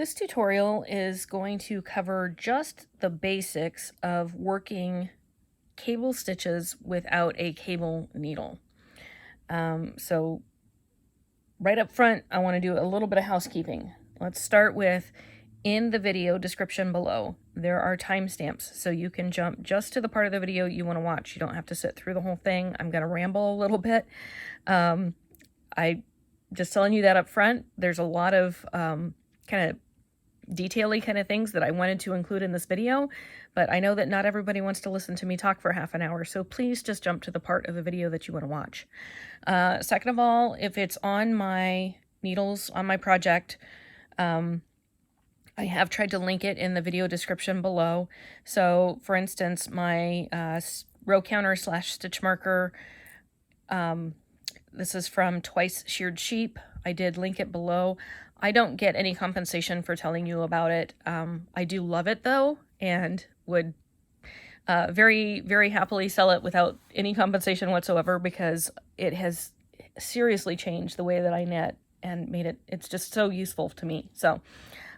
This tutorial is going to cover just the basics of working cable stitches without a cable needle. So right up front, I want to do a little bit of housekeeping. Let's start with, in the video description below, there are timestamps, so you can jump just to the part of the video you want to watch. You don't have to sit through the whole thing. I'm going to ramble a little bit. I just telling you that up front. There's a lot of kind of detail-y kind of things that I wanted to include in this video, but I know that not everybody wants to listen to me talk for half an hour, so please just jump to the part of the video that you want to watch. Second of all, if it's on my needles on my project, I have tried to link it in the video description below. So for instance, my row counter / stitch marker, this is from Twice Sheared Sheep. I did link it below. I don't get any compensation for telling you about it. I do love it though, and would very, very happily sell it without any compensation whatsoever, because it has seriously changed the way that I knit and made it, it's just so useful to me. So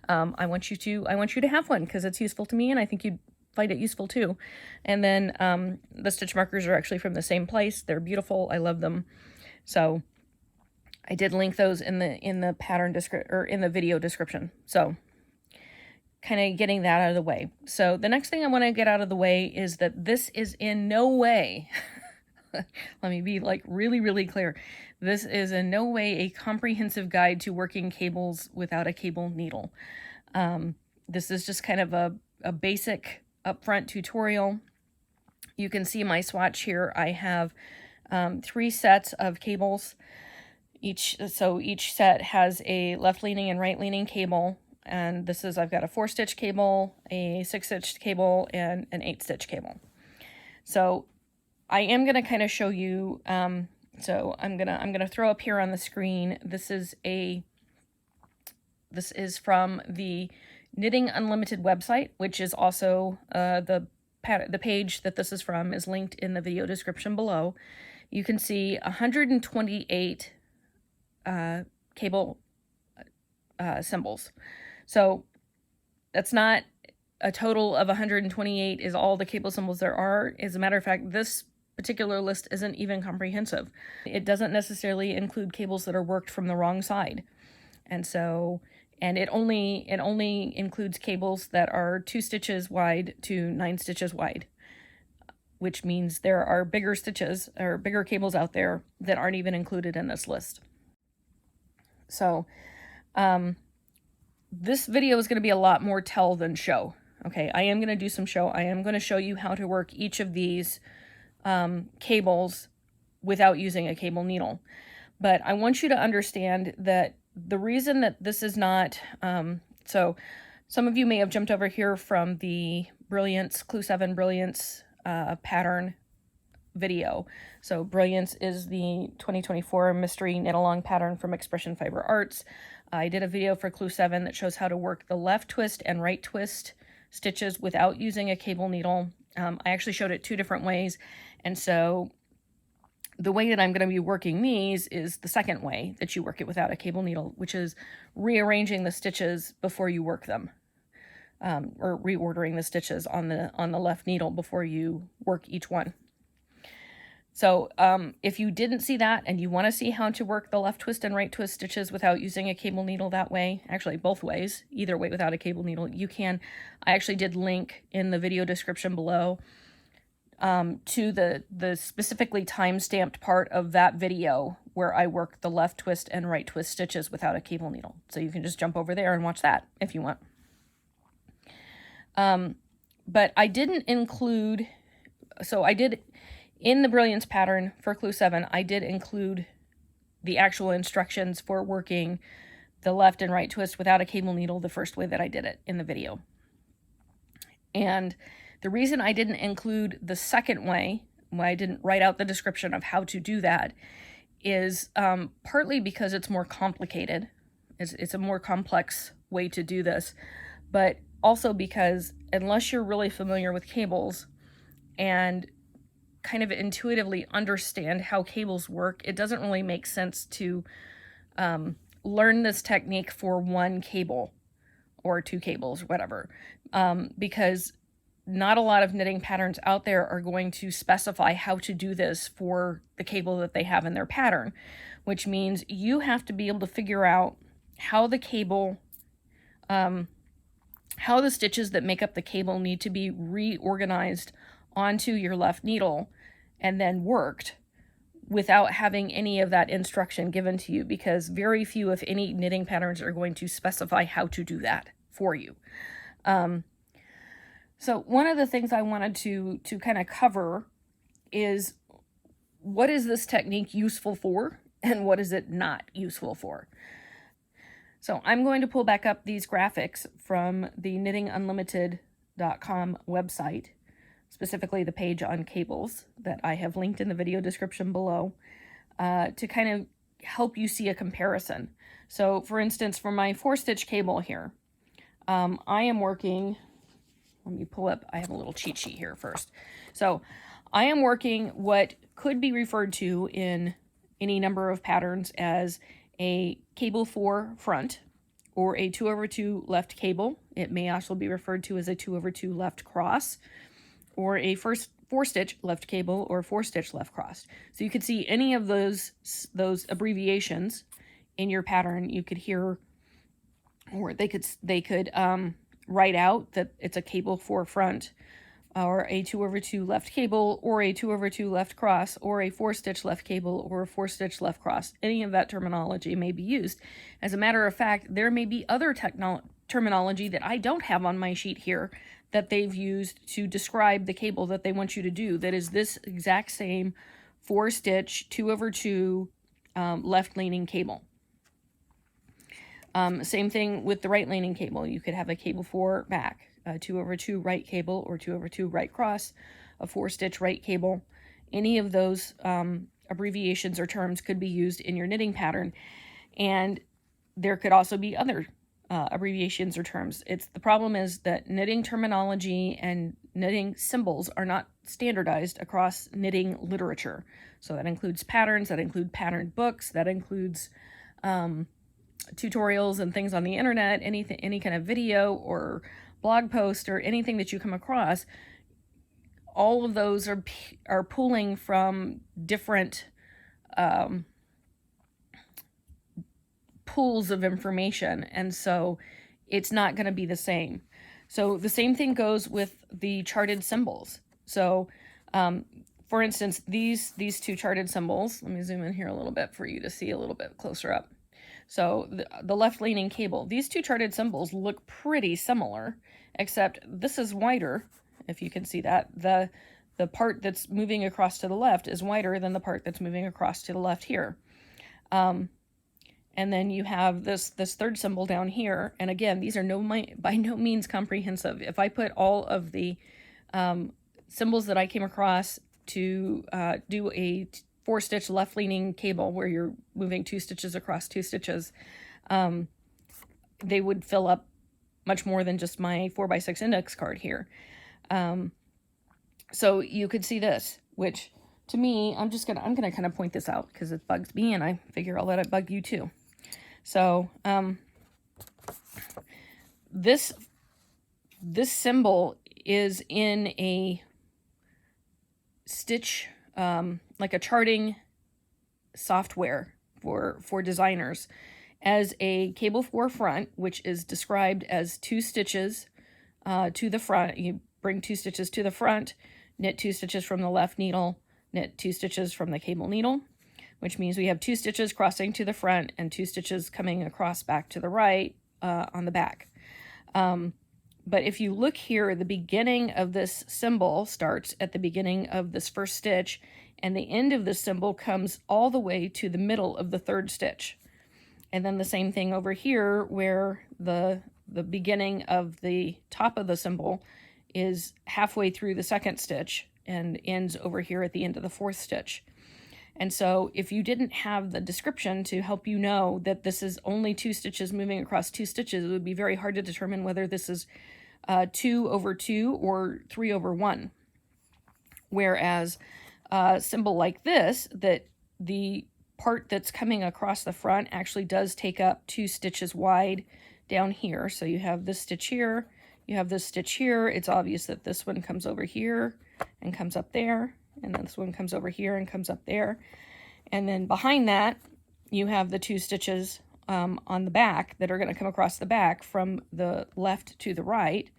I want you to have one because it's useful to me, and I think you'd find it useful too. And then the stitch markers are actually from the same place. They're beautiful. I love them. So I did link those in the pattern or in the video description. So kind of getting that out of the way. So the next thing I want to get out of the way is that this is in no way, let me be like really, really clear. This is in no way a comprehensive guide to working cables without a cable needle. This is just kind of a basic upfront tutorial. You can see my swatch here. I have 3 sets of cables. Each set has a left-leaning and right-leaning cable, and this is, I've got a 4-stitch cable, a 6-stitch cable, and an 8-stitch cable. So I am going to kind of show you, so I'm gonna throw up here on the screen. This is from the Knitting Unlimited website, which is also the page that this is from is linked in the video description below. You can see 128 cable symbols. So that's not a total of 128 is all the cable symbols there are. As a matter of fact, this particular list isn't even comprehensive. It doesn't necessarily include cables that are worked from the wrong side. And so, and it only includes cables that are 2 stitches wide to 9 stitches wide, which means there are bigger stitches or bigger cables out there that aren't even included in this list. So this video is going to be a lot more tell than show. Okay, I am going to do some show. I am going to show you how to work each of these cables without using a cable needle. But I want you to understand that the reason that this is not, so some of you may have jumped over here from the Brilliance, Clue 7 Brilliance pattern video. So Brilliance is the 2024 mystery knit along pattern from Expression Fiber Arts. I did a video for Clue 7 that shows how to work the left twist and right twist stitches without using a cable needle. I actually showed it 2 different ways, and so the way that I'm going to be working these is the second way that you work it without a cable needle, which is rearranging the stitches before you work them, or reordering the stitches on the left needle before you work each one. So if you didn't see that and you want to see how to work the left twist and right twist stitches without using a cable needle that way, actually both ways, either way without a cable needle, you can. I actually did link in the video description below to the specifically time-stamped part of that video where I work the left twist and right twist stitches without a cable needle. So you can just jump over there and watch that if you want. But I didn't include, so I did, in the Brilliance pattern for Clue 7, I did include the actual instructions for working the left and right twist without a cable needle the first way that I did it in the video. And the reason I didn't include the second way, why I didn't write out the description of how to do that, is partly because it's more complicated. It's a more complex way to do this, but also because unless you're really familiar with cables and kind of intuitively understand how cables work, it doesn't really make sense to learn this technique for one cable or 2 cables, whatever, because not a lot of knitting patterns out there are going to specify how to do this for the cable that they have in their pattern, which means you have to be able to figure out how the cable, how the stitches that make up the cable need to be reorganized onto your left needle and then worked without having any of that instruction given to you, because very few, if any, knitting patterns are going to specify how to do that for you. So one of the things I wanted to kind of cover is, what is this technique useful for and what is it not useful for? So I'm going to pull back up these graphics from the knittingunlimited.com website, specifically the page on cables that I have linked in the video description below, to kind of help you see a comparison. So for instance, for my 4-stitch cable here, I am working, let me pull up, I have a little cheat sheet here first. So I am working what could be referred to in any number of patterns as a cable 4 front, or a 2/2 left cable. It may also be referred to as a 2/2 left cross, or a 4-stitch left cable, or 4-stitch left cross. So you could see any of those abbreviations in your pattern. You could hear, or they could write out that it's a cable 4 front, or a 2/2 left cable, or a 2/2 left cross, or a 4-stitch left cable, or a 4-stitch left cross. Any of that terminology may be used. As a matter of fact, there may be other terminology that I don't have on my sheet here that they've used to describe the cable that they want you to do, that is this exact same 4-stitch 2/2 left-leaning cable. Same thing with the right-leaning cable. You could have a cable 4 back, a 2/2 right cable, or 2/2 right cross, a 4-stitch right cable. Any of those abbreviations or terms could be used in your knitting pattern. And there could also be other abbreviations or terms. The problem is that knitting terminology and knitting symbols are not standardized across knitting literature. So that includes patterns, that include pattern books, that includes tutorials and things on the internet, any kind of video or blog post or anything that you come across. All of those are pulling from different pools of information, and so it's not going to be the same. So the same thing goes with the charted symbols. So for instance, these 2 charted symbols, let me zoom in here a little bit for you to see a little bit closer up. So the left-leaning cable, these 2 charted symbols look pretty similar, except this is wider, if you can see that. The part that's moving across to the left is wider than the part that's moving across to the left here. And then you have this 3rd symbol down here, and again, these are by no means comprehensive. If I put all of the symbols that I came across to do a 4-stitch left-leaning cable where you're moving 2 stitches across 2 stitches, they would fill up much more than just my 4x6 index card here. So you could see this, which to me, I'm gonna kind of point this out because it bugs me, and I figure I'll let it bug you too. So this symbol is in a stitch, like a charting software for designers, as a cable 4 front, which is described as 2 stitches to the front. You bring 2 stitches to the front, knit 2 stitches from the left needle, knit 2 stitches from the cable needle, which means we have 2 stitches crossing to the front and 2 stitches coming across back to the right on the back. But if you look here, the beginning of this symbol starts at the beginning of this 1st stitch, and the end of this symbol comes all the way to the middle of the 3rd stitch. And then the same thing over here, where the beginning of the top of the symbol is halfway through the 2nd stitch and ends over here at the end of the 4th stitch. And so if you didn't have the description to help you know that this is only 2 stitches moving across 2 stitches, it would be very hard to determine whether this is 2/2 or 3/1. Whereas a symbol like this, that the part that's coming across the front actually does take up 2 stitches wide down here. So you have this stitch here, you have this stitch here. It's obvious that this one comes over here and comes up there, and then this one comes over here and comes up there. And then behind that, you have the 2 stitches on the back that are going to come across the back from the left to the right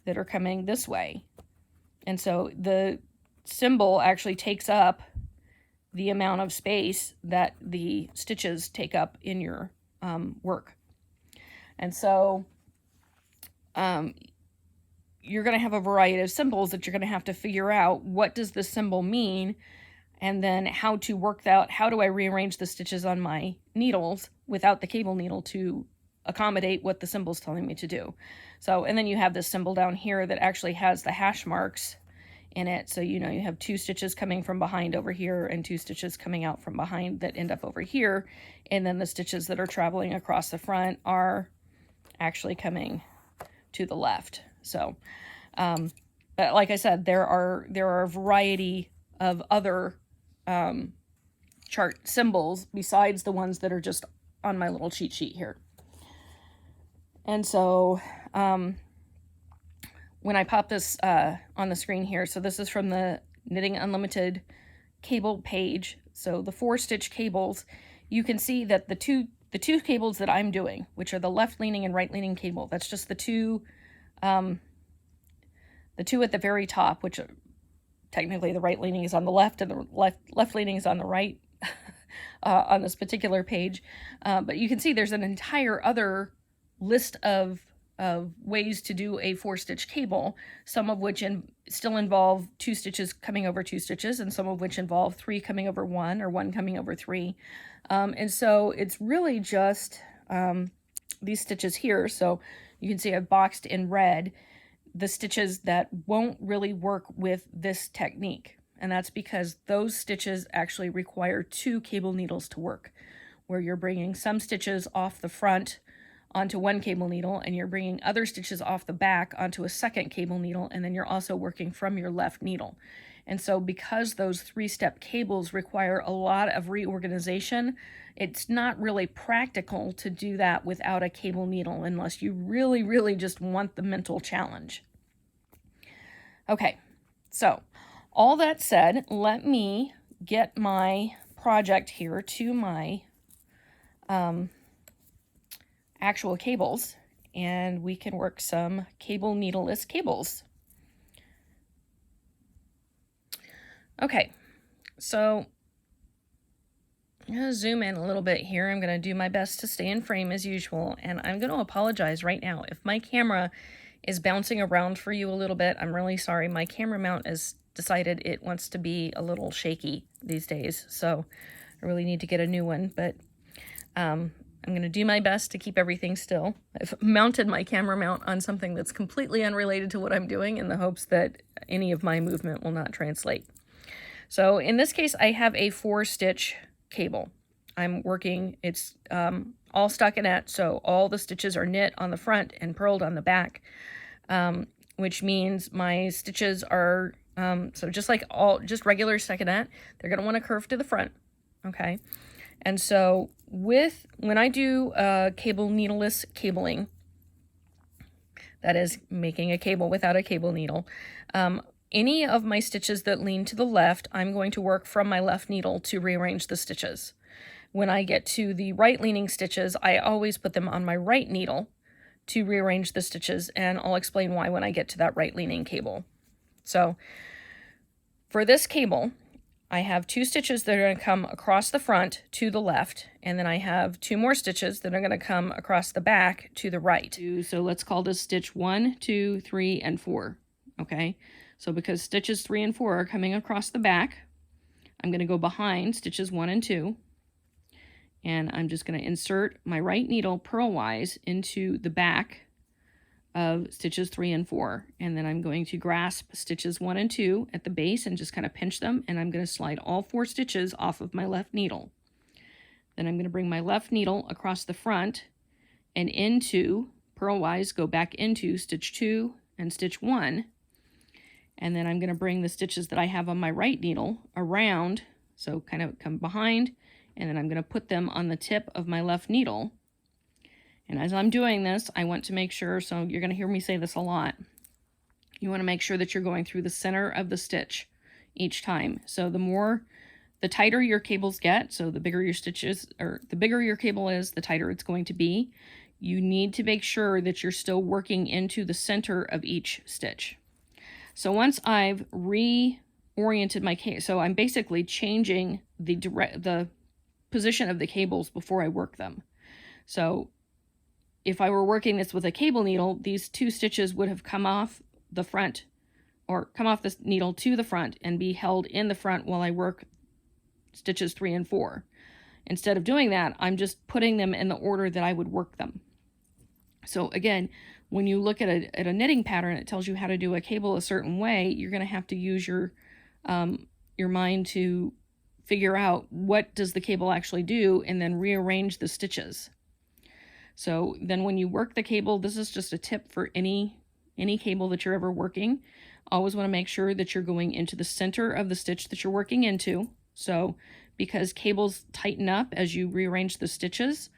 that are coming this way. And so the symbol actually takes up the amount of space that the stitches take up in your work. And so you're going to have a variety of symbols that you're going to have to figure out what does this symbol mean, and then how to work out, how do I rearrange the stitches on my needles without the cable needle to accommodate what the symbol's telling me to do. So, and then you have this symbol down here that actually has the hash marks in it. So, you know, you have 2 stitches coming from behind over here and 2 stitches coming out from behind that end up over here. And then the stitches that are traveling across the front are actually coming to the left. So, but like I said, there are a variety of other chart symbols besides the ones that are just on my little cheat sheet here. And so when I pop this on the screen here, so this is from the Knitting Unlimited cable page. So the 4 stitch cables, you can see that the two cables that I'm doing, which are the left leaning and right leaning cable, that's just the two at the very top, which are, technically the right leaning is on the left and the left leaning is on the right on this particular page. But you can see there's an entire other list of ways to do a 4 stitch cable, some of which still involve 2 stitches coming over 2 stitches, and some of which involve 3 coming over 1 or 1 coming over 3. And so it's really just these stitches here. So you can see I've boxed in red the stitches that won't really work with this technique. And that's because those stitches actually require 2 cable needles to work, where you're bringing some stitches off the front onto 1 cable needle, and you're bringing other stitches off the back onto a 2nd cable needle, and then you're also working from your left needle. And so because those 3-step cables require a lot of reorganization, it's not really practical to do that without a cable needle unless you really, really just want the mental challenge. Okay, so all that said, let me get my project here to my actual cables, and we can work some cable needleless cables. Okay, so I'm going to zoom in a little bit here. I'm going to do my best to stay in frame as usual, and I'm going to apologize right now. If my camera is bouncing around for you a little bit, I'm really sorry. My camera mount has decided it wants to be a little shaky these days, so I really need to get a new one, but I'm going to do my best to keep everything still. I've mounted my camera mount on something that's completely unrelated to what I'm doing in the hopes that any of my movement will not translate. So in this case, I have a 4-stitch cable. I'm working, it's all stockinette, so all the stitches are knit on the front and purled on the back, which means my stitches are, so just like just regular stockinette, they're going to want to curve to the front, okay? And so when I do cable needleless cabling, that is making a cable without a cable needle, any of my stitches that lean to the left, I'm going to work from my left needle to rearrange the stitches. When I get to the right leaning stitches, I always put them on my right needle to rearrange the stitches, and I'll explain why when I get to that right leaning cable. So for this cable, I have 2 stitches that are going to come across the front to the left, and then I have 2 more stitches that are going to come across the back to the right. So let's call this stitch 1, 2, 3, and 4. Okay, so because stitches 3 and 4 are coming across the back, I'm going to go behind stitches 1 and 2, and I'm just going to insert my right needle purlwise into the back of stitches 3 and 4, and then I'm going to grasp stitches 1 and 2 at the base and just kind of pinch them, and I'm going to slide all 4 stitches off of my left needle. Then I'm going to bring my left needle across the front and into, purlwise, go back into stitch 2 and stitch 1, and then I'm going to bring the stitches that I have on my right needle around, so kind of come behind, and then I'm going to put them on the tip of my left needle, And as I'm doing this, I want to make sure, so you're going to hear me say this a lot, you want to make sure that you're going through the center of the stitch each time. So the tighter your cables get, so the bigger your stitches, or the bigger your cable is, the tighter it's going to be. You need to make sure that you're still working into the center of each stitch. So once I've reoriented my cable, so I'm basically changing the position of the cables before I work them. So if I were working this with a cable needle, these 2 stitches would have come off the front, or come off this needle to the front and be held in the front while I work stitches 3 and 4. Instead of doing that, I'm just putting them in the order that I would work them. So again, when you look at a knitting pattern, it tells you how to do a cable a certain way. You're going to have to use your mind to figure out what does the cable actually do, and then rearrange the stitches. So then when you work the cable, this is just a tip for any cable that you're ever working. Always want to make sure that you're going into the center of the stitch that you're working into. So because cables tighten up as you rearrange the stitches,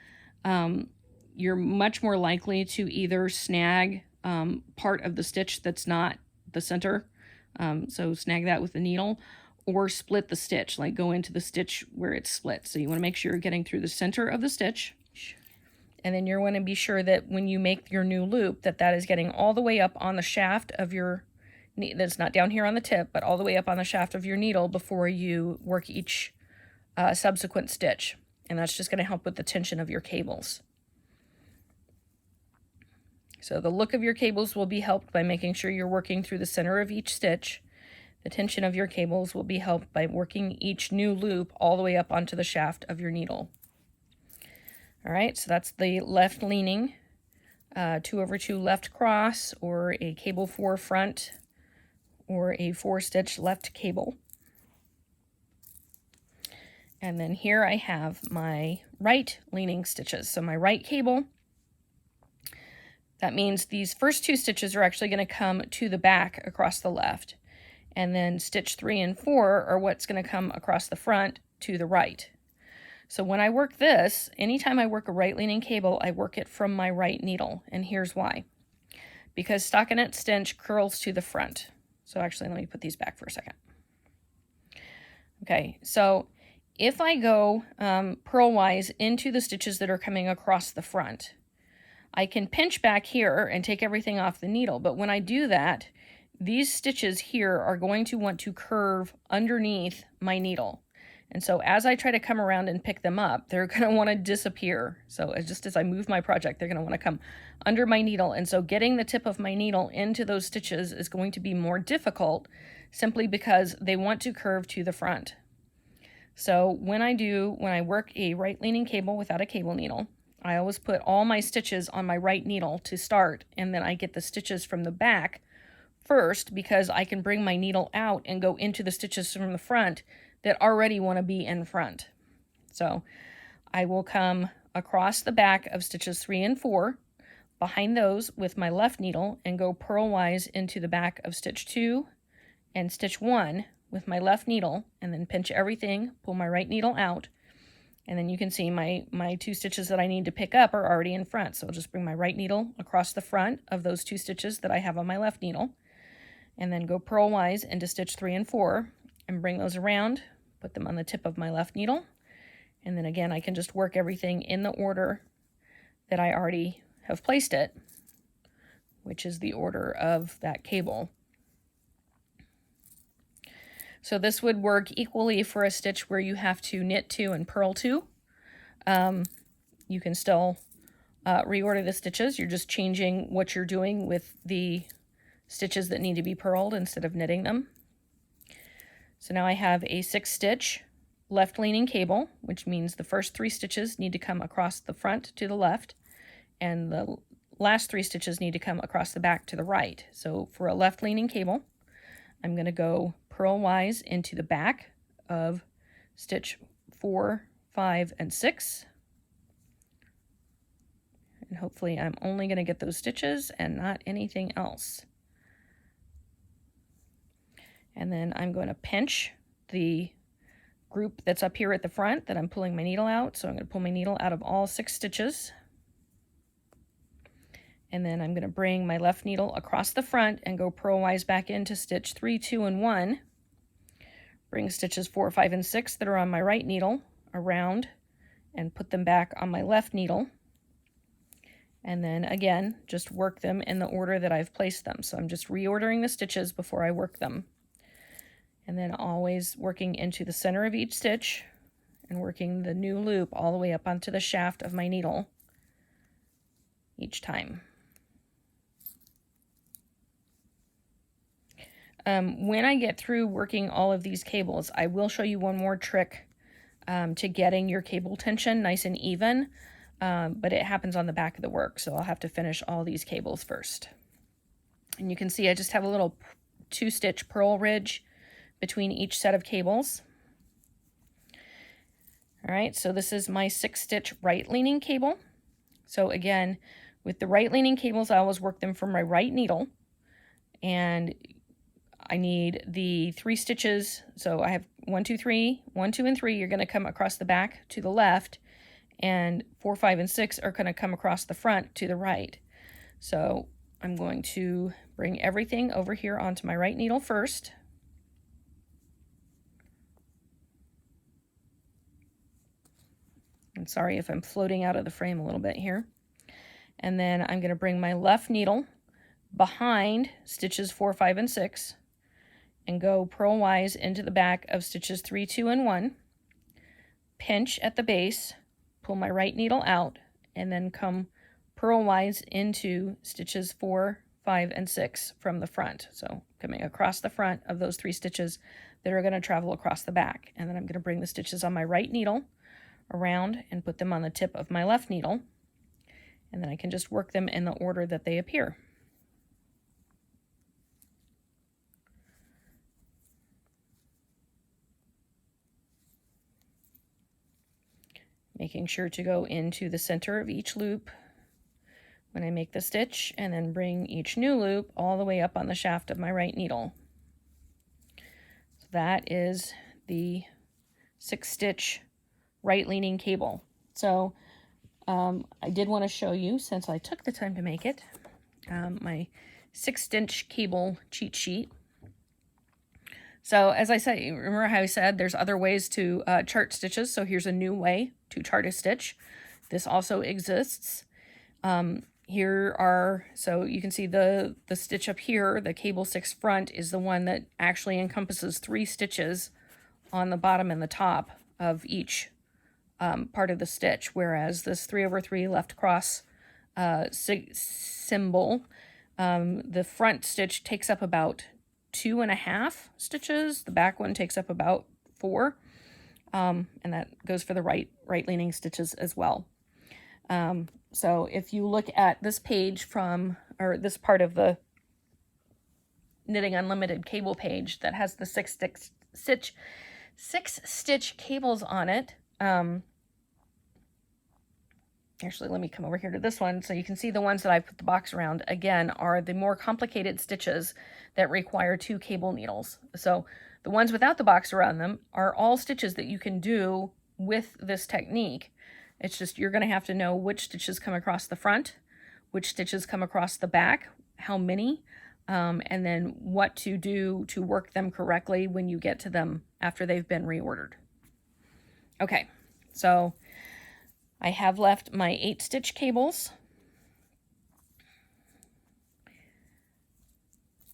you're much more likely to either snag part of the stitch that's not the center, so snag that with the needle, or split the stitch, like go into the stitch where it's split. So you want to make sure you're getting through the center of the stitch. And then you want to be sure that when you make your new loop, that is getting all the way up on the shaft of your, that's not down here on the tip, but all the way up on the shaft of your needle before you work each subsequent stitch. And that's just going to help with the tension of your cables. So the look of your cables will be helped by making sure you're working through the center of each stitch. The tension of your cables will be helped by working each new loop all the way up onto the shaft of your needle. All right, so that's the left leaning 2/2 left cross, or a cable 4 front, or a 4-stitch left cable. And then here I have my right leaning stitches. So my right cable, that means these first 2 stitches are actually going to come to the back across the left. And then stitch 3 and 4 are what's going to come across the front to the right. So when I work this, anytime I work a right leaning cable, I work it from my right needle. And here's why. Because stockinette stitch curls to the front. So actually, let me put these back for a second. Okay, so if I go purlwise into the stitches that are coming across the front, I can pinch back here and take everything off the needle. But when I do that, these stitches here are going to want to curve underneath my needle. And so as I try to come around and pick them up, they're going to want to disappear. So just as I move my project, they're going to want to come under my needle. And so getting the tip of my needle into those stitches is going to be more difficult, simply because they want to curve to the front. So when I work a right leaning cable without a cable needle, I always put all my stitches on my right needle to start, and then I get the stitches from the back first, because I can bring my needle out and go into the stitches from the front that already want to be in front. So I will come across the back of stitches 3 and 4, behind those with my left needle, and go purlwise into the back of stitch 2 and stitch 1 with my left needle, and then pinch everything, pull my right needle out, and then you can see my 2 stitches that I need to pick up are already in front. So I'll just bring my right needle across the front of those 2 stitches that I have on my left needle, and then go purlwise into stitch 3 and 4, and bring those around, put them on the tip of my left needle, and then again I can just work everything in the order that I already have placed it, which is the order of that cable. So this would work equally for a stitch where you have to knit 2 and purl 2. You can still reorder the stitches. You're just changing what you're doing with the stitches that need to be purled instead of knitting them. So now I have a 6-stitch left leaning cable, which means the first 3 stitches need to come across the front to the left, and the last 3 stitches need to come across the back to the right. So for a left leaning cable, I'm going to go purlwise into the back of stitch 4, 5, and 6. And hopefully I'm only going to get those stitches and not anything else. And then I'm going to pinch the group that's up here at the front that I'm pulling my needle out. So I'm going to pull my needle out of all 6 stitches. And then I'm going to bring my left needle across the front and go purlwise back into stitch 3, 2, and 1. Bring stitches 4, 5, and 6 that are on my right needle around and put them back on my left needle. And then again, just work them in the order that I've placed them. So I'm just reordering the stitches before I work them. And then always working into the center of each stitch and working the new loop all the way up onto the shaft of my needle each time. When I get through working all of these cables, I will show you one more trick to getting your cable tension nice and even, but it happens on the back of the work, so I'll have to finish all these cables first. And you can see I just have a little 2-stitch purl ridge between each set of cables. All right, so this is my 6-stitch right-leaning cable. So again, with the right-leaning cables, I always work them from my right needle, and I need the 3 stitches. So I have 1, 2, 3, 1, 2, and 3. You're going to come across the back to the left, and 4, 5, and 6 are going to come across the front to the right. So I'm going to bring everything over here onto my right needle first. I'm sorry if I'm floating out of the frame a little bit here. And then I'm going to bring my left needle behind stitches 4, 5, and 6 and go purlwise into the back of stitches 3, 2, and 1. Pinch at the base, pull my right needle out, and then come purlwise into stitches 4, 5, and 6 from the front. So coming across the front of those 3 stitches that are going to travel across the back. And then I'm going to bring the stitches on my right needle around and put them on the tip of my left needle. And then I can just work them in the order that they appear. Making sure to go into the center of each loop when I make the stitch, and then bring each new loop all the way up on the shaft of my right needle. So that is the 6-stitch right-leaning cable. So I did want to show you, since I took the time to make it, my 6-stitch cable cheat sheet. So as I said, remember how I said there's other ways to chart stitches, so here's a new way to chart a stitch. This also exists. Here are, so you can see the stitch up here, the cable 6 front, is the one that actually encompasses 3 stitches on the bottom and the top of each part of the stitch, whereas this 3/3 left cross symbol, the front stitch takes up about 2.5 stitches. The back one takes up about 4, and that goes for the right-leaning stitches as well. So if you look at this page from, or this part of the Knitting Unlimited cable page that has the 6-stitch cables on it. Actually, let me come over here to this one so you can see the ones that I put the box around, again, are the more complicated stitches that require 2 cable needles. So the ones without the box around them are all stitches that you can do with this technique. It's just you're going to have to know which stitches come across the front, which stitches come across the back, how many, and then what to do to work them correctly when you get to them after they've been reordered. Okay, so I have left my 8-stitch cables.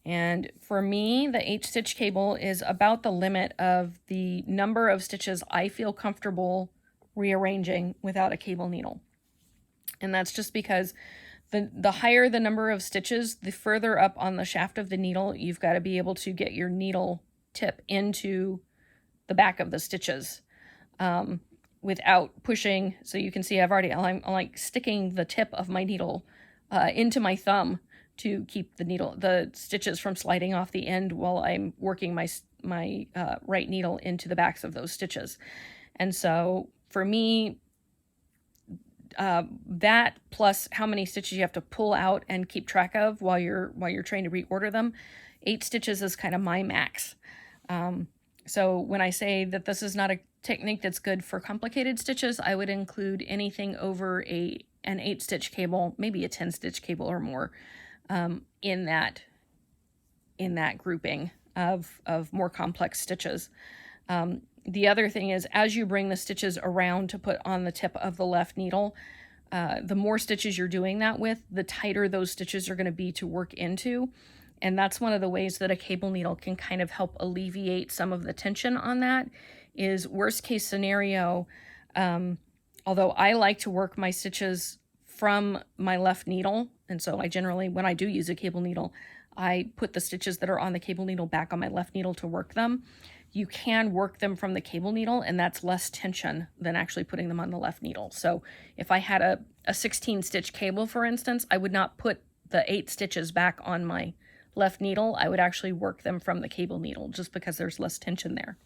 And for me, the 8-stitch cable is about the limit of the number of stitches I feel comfortable rearranging without a cable needle. And that's just because the higher the number of stitches, the further up on the shaft of the needle, you've got to be able to get your needle tip into the back of the stitches without pushing. So you can see I'm like sticking the tip of my needle into my thumb to keep the stitches from sliding off the end while I'm working my right needle into the backs of those stitches. And so for me, that plus how many stitches you have to pull out and keep track of while you're trying to reorder them, 8 stitches is kind of my max. So when I say that this is not a technique that's good for complicated stitches, I would include anything over a an 8-stitch cable, maybe a 10-stitch cable or more, in that grouping of more complex stitches. The other thing is, as you bring the stitches around to put on the tip of the left needle, the more stitches you're doing that with, the tighter those stitches are going to be to work into. And that's one of the ways that a cable needle can kind of help alleviate some of the tension on that. Is worst case scenario, although I like to work my stitches from my left needle, and so I generally, when I do use a cable needle, I put the stitches that are on the cable needle back on my left needle to work them. You can work them from the cable needle, and that's less tension than actually putting them on the left needle. So if I had a 16-stitch cable, for instance, I would not put the 8 stitches back on my left needle. I would actually work them from the cable needle just because there's less tension there.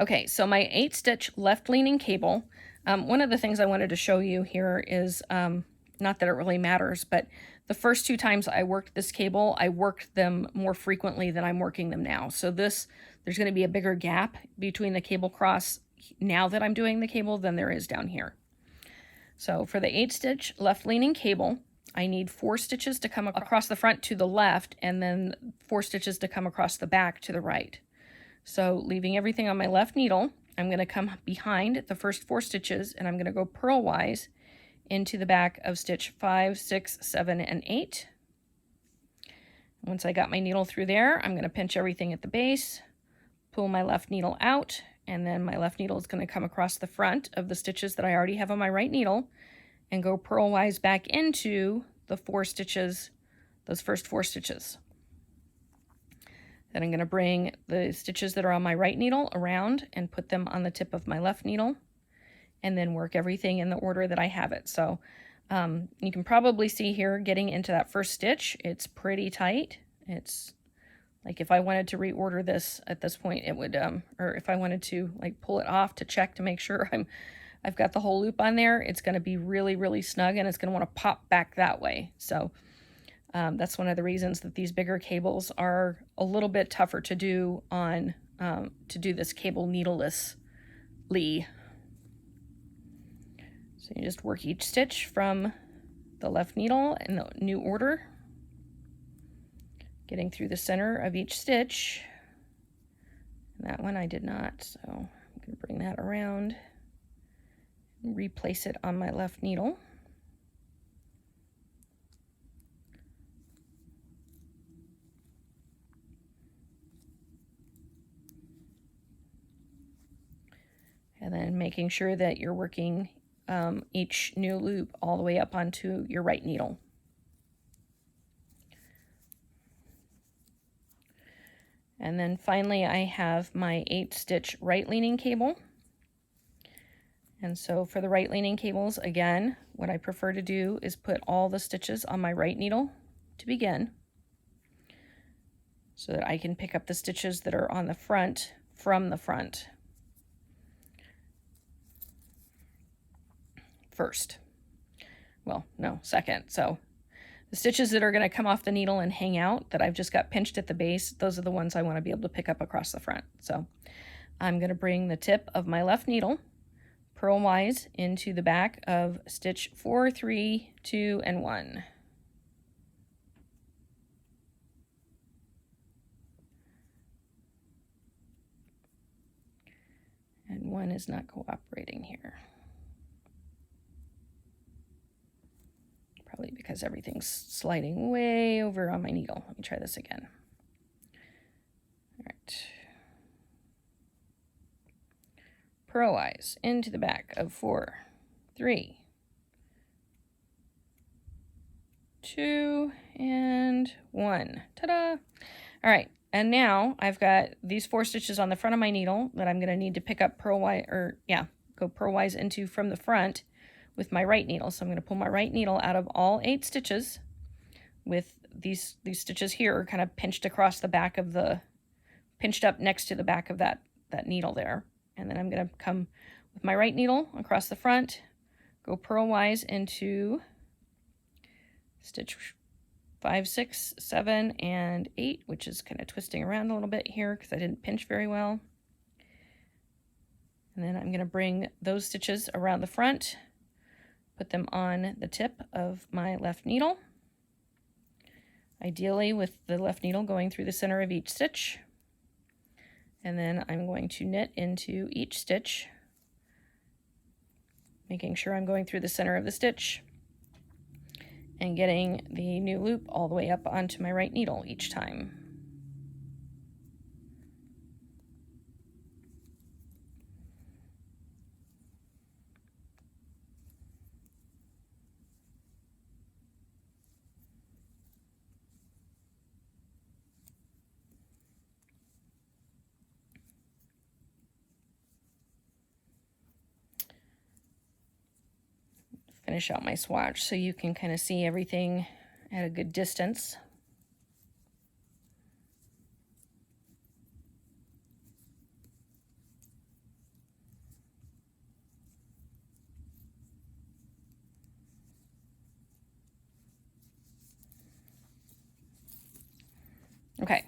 Okay, so my 8-stitch left-leaning cable, one of the things I wanted to show you here is, not that it really matters, but the first 2 times I worked this cable, I worked them more frequently than I'm working them now. So there's going to be a bigger gap between the cable cross now that I'm doing the cable than there is down here. So for the 8-stitch left-leaning cable, I need 4 stitches to come across the front to the left, and then 4 stitches to come across the back to the right. So leaving everything on my left needle, I'm going to come behind the first 4 stitches, and I'm going to go purlwise into the back of stitch 5, 6, 7, and 8. Once I got my needle through there, I'm going to pinch everything at the base, pull my left needle out, and then my left needle is going to come across the front of the stitches that I already have on my right needle and go purlwise back into the 4 stitches, those first 4 stitches. Then I'm going to bring the stitches that are on my right needle around and put them on the tip of my left needle, and then work everything in the order that I have it. So you can probably see here, getting into that first stitch, it's pretty tight. It's like if I wanted to reorder this at this point, it would, or if I wanted to like pull it off to check to make sure I've got the whole loop on there, it's going to be really, really snug, and it's going to want to pop back that way. So that's one of the reasons that these bigger cables are a little bit tougher to do on, to do this cable needlelessly. So you just work each stitch from the left needle in the new order, getting through the center of each stitch. And that one I did not, so I'm going to bring that around and replace it on my left needle. And then making sure that you're working each new loop all the way up onto your right needle. And then finally I have my 8-stitch right-leaning cable. And so for the right-leaning cables, again, what I prefer to do is put all the stitches on my right needle to begin, so that I can pick up the stitches that are on the front from the front first. Well, no, second. So the stitches that are going to come off the needle and hang out that I've just got pinched at the base, those are the ones I want to be able to pick up across the front. So I'm going to bring the tip of my left needle purlwise into the back of stitch 4, 3, 2, and 1. And 1 is not cooperating here. Probably because everything's sliding way over on my needle. Let me try this again. All right. Purlwise into the back of 4, 3, 2, and 1. Ta-da! All right, and now I've got these 4 stitches on the front of my needle that I'm going to need to pick up purlwise, or yeah, go purlwise into from the front with my right needle. So I'm going to pull my right needle out of all 8 stitches with these stitches here kind of pinched across the back of the, pinched up next to the back of that needle there. And then I'm going to come with my right needle across the front, go purlwise into stitch 5, 6, 7, and 8, which is kind of twisting around a little bit here because I didn't pinch very well. And then I'm going to bring those stitches around the front, put them on the tip of my left needle, ideally with the left needle going through the center of each stitch. And then I'm going to knit into each stitch, making sure I'm going through the center of the stitch and getting the new loop all the way up onto my right needle each time. Finish out my swatch so you can kind of see everything at a good distance. Okay,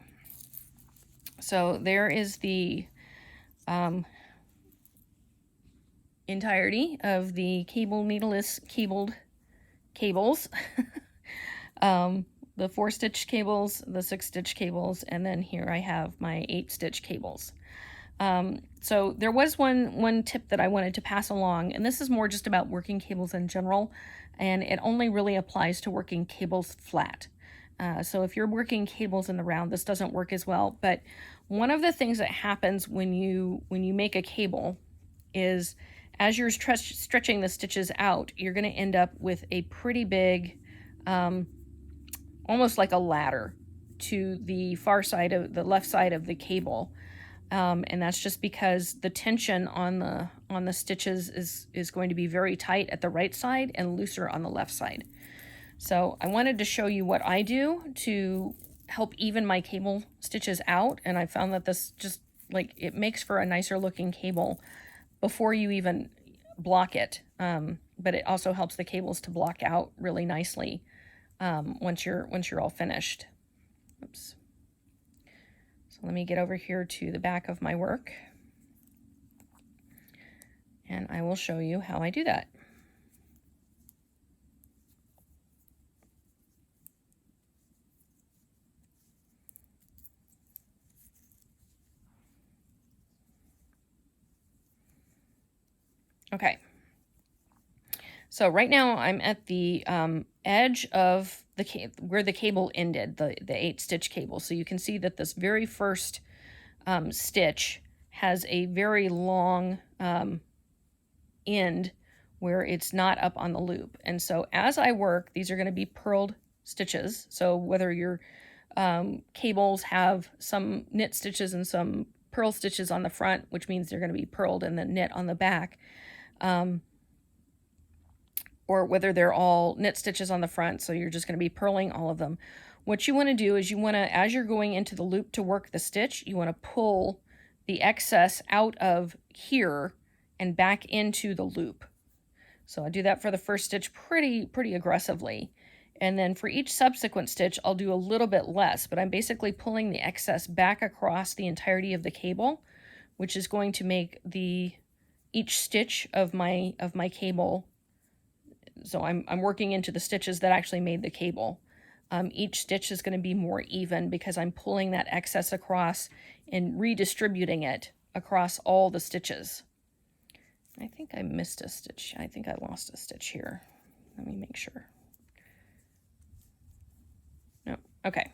so there is the entirety of the cable needleless cables. The 4-stitch cables, the 6-stitch cables, and then here I have my 8-stitch cables. So there was one tip that I wanted to pass along, and this is more just about working cables in general, and it only really applies to working cables flat. So if you're working cables in the round, this doesn't work as well. But one of the things that happens when you make a cable is, as you're stretching the stitches out, you're going to end up with a pretty big, almost like a ladder to the far side of the left side of the cable. And that's just because the tension on the stitches is going to be very tight at the right side and looser on the left side. So I wanted to show you what I do to help even my cable stitches out, and I found that this just, like, it makes for a nicer looking cable before you even block it. But it also helps the cables to block out really nicely once you're all finished. Oops. So let me get over here to the back of my work, and I will show you how I do that. Okay, so right now I'm at the edge of where the cable ended, the 8-stitch cable. So you can see that this very first stitch has a very long end where it's not up on the loop. And so as I work, these are going to be purled stitches. So whether your cables have some knit stitches and some purl stitches on the front, which means they're going to be purled and then knit on the back, or whether they're all knit stitches on the front, so you're just going to be purling all of them. What you want to do is you want to, as you're going into the loop to work the stitch, you want to pull the excess out of here and back into the loop. So I do that for the first stitch pretty aggressively. And then for each subsequent stitch, I'll do a little bit less, but I'm basically pulling the excess back across the entirety of the cable, which is going to make each stitch of my cable. So I'm working into the stitches that actually made the cable. Each stitch is going to be more even because I'm pulling that excess across and redistributing it across all the stitches. I think I missed a stitch. I think I lost a stitch here. Let me make sure. No, okay.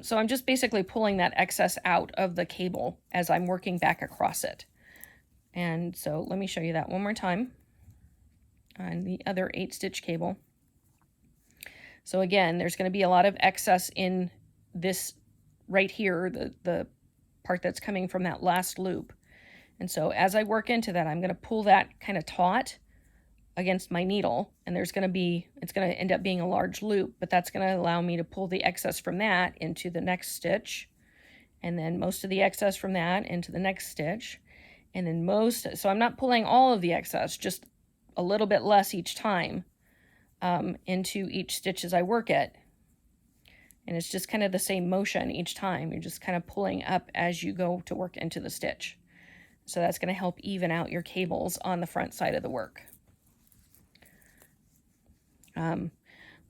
So I'm just basically pulling that excess out of the cable as I'm working back across it. And so let me show you that one more time on the other 8-stitch cable. So again, there's going to be a lot of excess in this right here, the part that's coming from that last loop. And so as I work into that, I'm going to pull that kind of taut against my needle, and it's going to end up being a large loop, but that's going to allow me to pull the excess from that into the next stitch, and then most of the excess from that into the next stitch, and then so I'm not pulling all of the excess, just a little bit less each time into each stitch as I work it. And it's just kind of the same motion each time. You're just kind of pulling up as you go to work into the stitch. So that's going to help even out your cables on the front side of the work.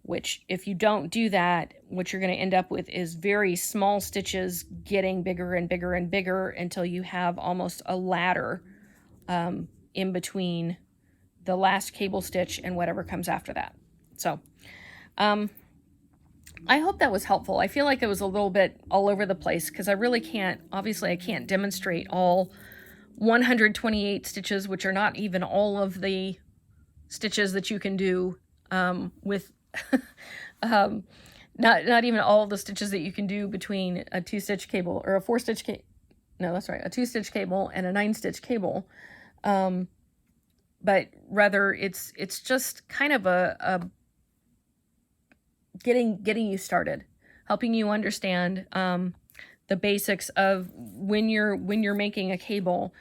which if you don't do that, what you're going to end up with is very small stitches getting bigger and bigger and bigger until you have almost a ladder in between the last cable stitch and whatever comes after that. So I hope that was helpful. I feel like it was a little bit all over the place because I really can't, obviously I can't demonstrate all 128 stitches, which are not even all of the stitches that you can do with not even all the stitches that you can do between a 2-stitch cable or a 4-stitch cable. No, that's right, a 2-stitch cable and a 9-stitch cable. But rather it's just kind of a getting you started, helping you understand the basics of when you're making a cable.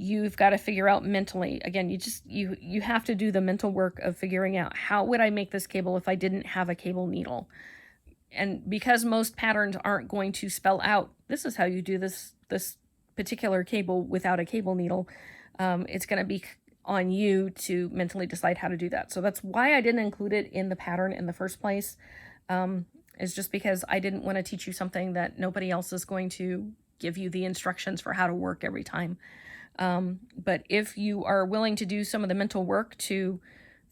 You've got to figure out mentally, again, you have to do the mental work of figuring out, how would I make this cable if I didn't have a cable needle? And because most patterns aren't going to spell out, this is how you do this particular cable without a cable needle, it's going to be on you to mentally decide how to do that. So that's why I didn't include it in the pattern in the first place, is just because I didn't want to teach you something that nobody else is going to give you the instructions for how to work every time. But if you are willing to do some of the mental work to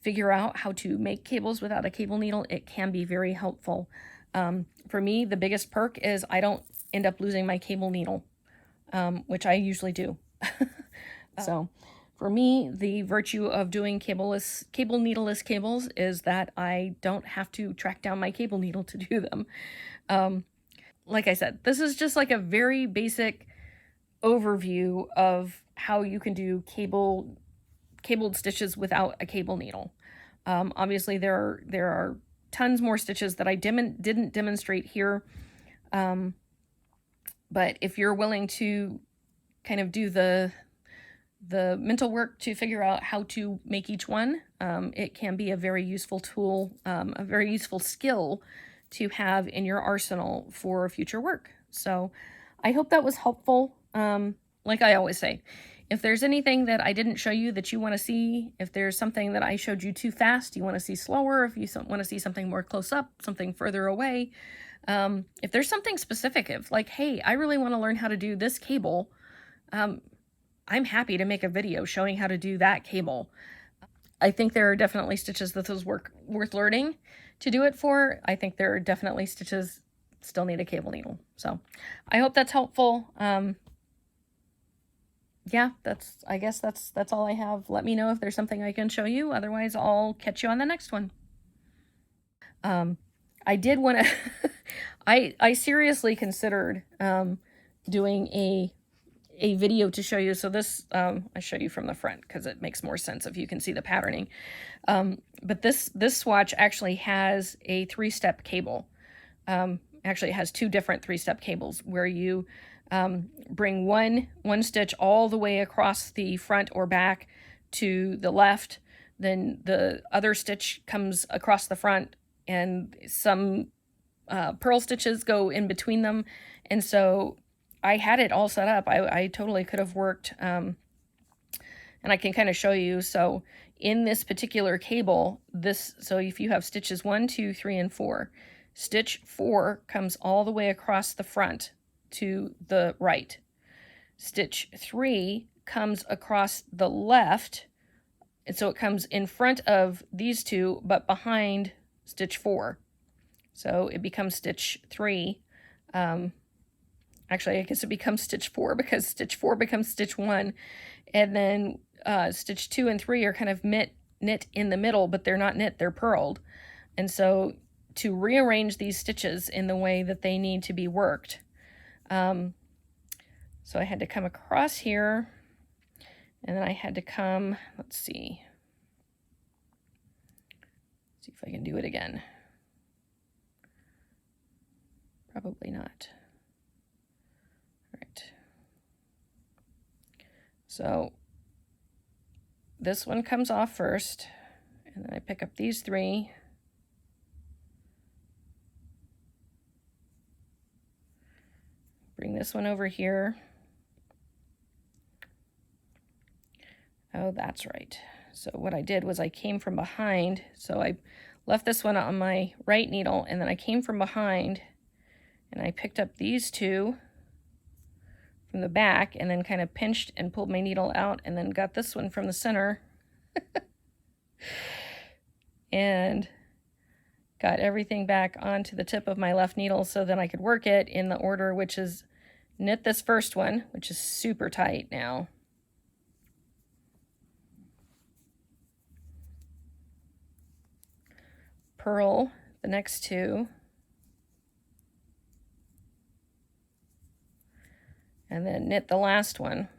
figure out how to make cables without a cable needle, it can be very helpful. For me, the biggest perk is I don't end up losing my cable needle, which I usually do. So for me, the virtue of doing cable needleless cables is that I don't have to track down my cable needle to do them. Like I said, this is just like a very basic overview of how you can do cabled stitches without a cable needle. Obviously there are tons more stitches that I didn't demonstrate here, but if you're willing to kind of do the mental work to figure out how to make each one, it can be a very useful tool, a very useful skill to have in your arsenal for future work. So I hope that was helpful. Like I always say, if there's anything that I didn't show you that you want to see, if there's something that I showed you too fast, you want to see slower, if you want to see something more close up, something further away, if there's something specific, if like, hey, I really want to learn how to do this cable, I'm happy to make a video showing how to do that cable. I think there are definitely stitches that is worth learning to do it for. I think there are definitely stitches still need a cable needle. So I hope that's helpful. Yeah, I guess that's all I have. Let me know if there's something I can show you. Otherwise, I'll catch you on the next one. I did want to, I seriously considered doing a video to show you. So this, I show you from the front because it makes more sense if you can see the patterning. But this swatch actually has a 3-step cable. Actually, it has 2 different 3-step cables where you bring one stitch all the way across the front or back to the left, then the other stitch comes across the front, and some purl stitches go in between them. And so I had it all set up. I totally could have worked, and I can kind of show you. So in this particular cable, so if you have stitches 1, 2, 3, and 4, stitch 4 comes all the way across the front to the right. Stitch 3 comes across the left, and so it comes in front of these 2, but behind stitch 4. So it becomes stitch 3. Actually, I guess it becomes stitch 4 because stitch 4 becomes stitch 1, and then stitch 2 and 3 are kind of knit in the middle, but they're not knit, they're purled. And so to rearrange these stitches in the way that they need to be worked, so I had to come across here, and then I had to come, let's see if I can do it again. Probably not. All right. So this one comes off first, and then I pick up these 3. Bring this one over here. Oh, that's right. So what I did was I came from behind. So I left this one on my right needle, and then I came from behind and I picked up these two from the back and then kind of pinched and pulled my needle out, and then got this one from the center and got everything back onto the tip of my left needle so then I could work it in the order, which is knit this first one, which is super tight now. Purl the next two. And then knit the last one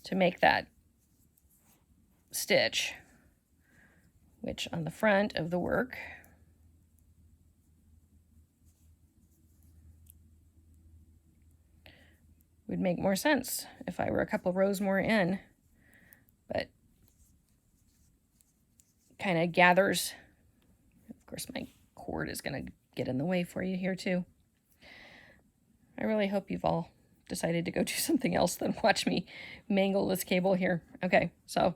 to make that stitch, which on the front of the work would make more sense if I were a couple rows more in, but kind of gathers. Of course, my cord is going to get in the way for you here too. I really hope you've all decided to go do something else than watch me mangle this cable here. Okay, so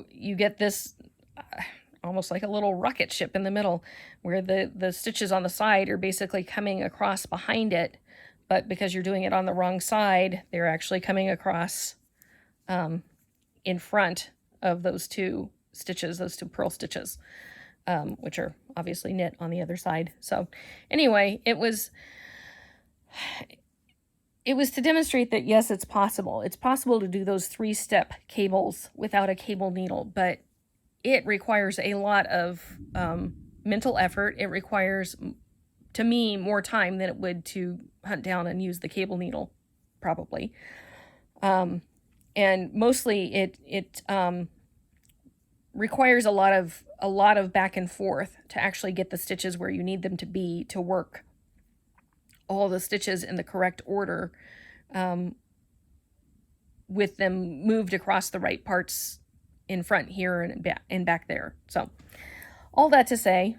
you get this almost like a little rocket ship in the middle, where the stitches on the side are basically coming across behind it, but because you're doing it on the wrong side, they're actually coming across in front of those two stitches, those two purl stitches, which are obviously knit on the other side. So anyway, it was to demonstrate that yes, it's possible. It's possible to do those 3-step cables without a cable needle, but it requires a lot of mental effort. It requires, to me, more time than it would to hunt down and use the cable needle, probably. And mostly it requires a lot of back and forth to actually get the stitches where you need them to be to work all the stitches in the correct order, with them moved across the right parts in front here and back there. So all that to say,